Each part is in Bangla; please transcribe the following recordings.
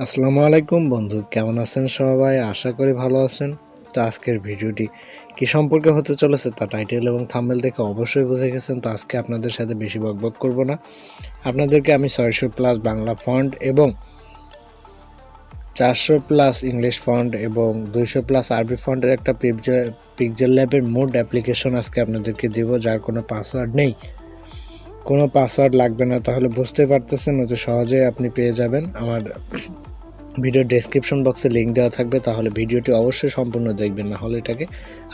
আসসালামু আলাইকুম বন্ধু, কেমন আছেন সবাই? আশা করি ভালো আছেন। তো আজকের ভিডিওটি কি সম্পর্কে হতে চলেছে তা টাইটেল এবং থাম্বনেল দেখে অবশ্যই বুঝে গেছেন। তো আজকে আপনাদের সাথে বেশি বকবক করব না, আপনাদেরকে আমি 600+ বাংলা ফন্ট এবং 400+ ইংলিশ ফন্ট এবং 200+ আরবি ফন্টের একটা পিক্সেলল্যাবের মোড অ্যাপ্লিকেশন আজকে আপনাদেরকে দেব, যার কোনো পাসওয়ার্ড নেই, কোনো পাসওয়ার্ড লাগবে না। তাহলে বুঝতে পারতেছেন, অতি সহজেই আপনি পেয়ে যাবেন। আমার ভিডিও ডেসক্রিপশন বক্সে লিঙ্ক দেওয়া থাকবে, তাহলে ভিডিওটি অবশ্যই সম্পূর্ণ দেখবেন, না হলে এটাকে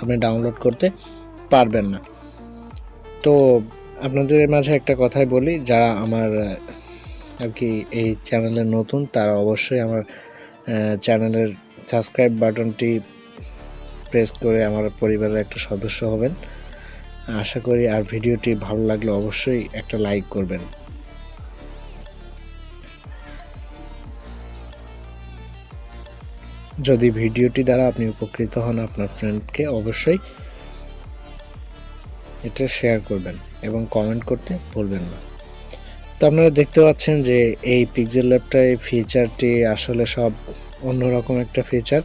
আপনি ডাউনলোড করতে পারবেন না। তো আপনাদের মাঝে একটা কথাই বলি, যারা আমার আর কি এই চ্যানেলে নতুন, তারা অবশ্যই আমার চ্যানেলের সাবস্ক্রাইব বাটনটি প্রেস করে আমার পরিবারের একটা সদস্য হবেন আশা করি। আর ভিডিওটি ভালো লাগলে অবশ্যই একটা লাইক করবেন। যদি ভিডিওটি দ্বারা আপনি উপকৃত হন, আপনার ফ্রেন্ডকে অবশ্যই এটা শেয়ার করবেন এবং কমেন্ট করতে ভুলবেন না। তো আপনারা দেখতে পাচ্ছেন যে এই পিক্সেলল্যাবটার এই ফিচারটি আসলে সব অন্যরকম একটা ফিচার।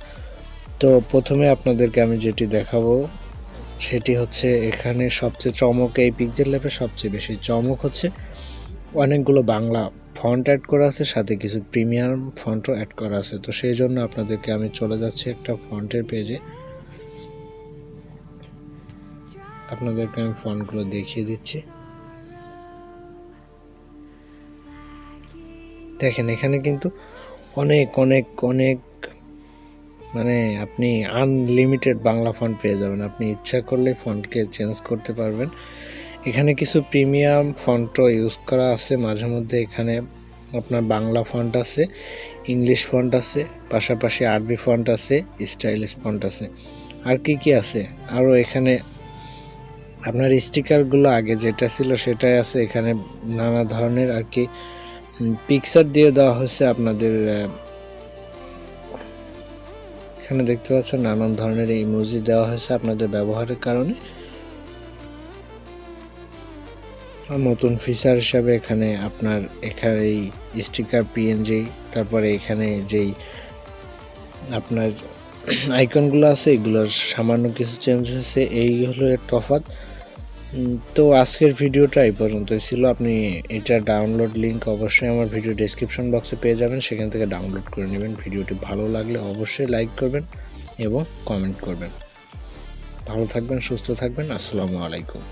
তো প্রথমে আপনাদেরকে আমি যেটি দেখাবো সেটি হচ্ছে, এখানে সবচেয়ে চমক, এই পিক্সেলল্যাবের সবচেয়ে বেশি চমক হচ্ছে অনেকগুলো বাংলা ফন্ট অ্যাড করা আছে, সাথে কিছু প্রিমিয়াম ফন্টও অ্যাড করা আছে। তো সেই জন্য আপনাদেরকে আমি চলে যাচ্ছি একটা ফন্টের পেজে, আপনাদেরকে আমি ফন্টগুলো দেখিয়ে দিচ্ছি। দেখেন, এখানে কিন্তু অনেক অনেক অনেক মানে আপনি আনলিমিটেড বাংলা ফন্ট পেয়ে যাবেন। আপনি ইচ্ছা করলে ফন্টকে চেঞ্জ করতে পারবেন। এখানে কিছু প্রিমিয়াম ফন্টও ইউজ করা আছে মাঝে মধ্যে। এখানে আপনার বাংলা ফন্ট আছে, ইংলিশ ফন্ট আছে, পাশাপাশি আরবি ফন্ট আছে, স্টাইলিশ ফন্ট আছে। আর কি কি আছে আরও, এখানে আপনার স্টিকারগুলো আগে যেটা ছিল সেটাই আছে। এখানে নানা ধরনের আর কি পিকচার দিয়ে দেওয়া হয়েছে আপনাদের। এখানে দেখতে পাচ্ছেন নানান ধরনের ইমোজি দেওয়া হয়েছে আপনাদের ব্যবহারের কারণে। নতুন ফিচার হিসাবে এখানে আপনার এই স্টিকার পিএনজি, তারপরে এখানে যেই আপনার আইকনগুলো আছে এগুলোর সামান্য কিছু চেঞ্জ হয়েছে, এই হলো এর তফাৎ। তো আজকের ভিডিওটা এই পর্যন্তই ছিল। আপনি এটা ডাউনলোড লিঙ্ক অবশ্যই আমার ভিডিও ডেসক্রিপশন বক্সে পেয়ে যাবেন, সেখান থেকে ডাউনলোড করে নেবেন। ভিডিওটি ভালো লাগলে অবশ্যই লাইক করবেন এবং কমেন্ট করবেন। ভালো থাকবেন, সুস্থ থাকবেন। আসসালামু আলাইকুম।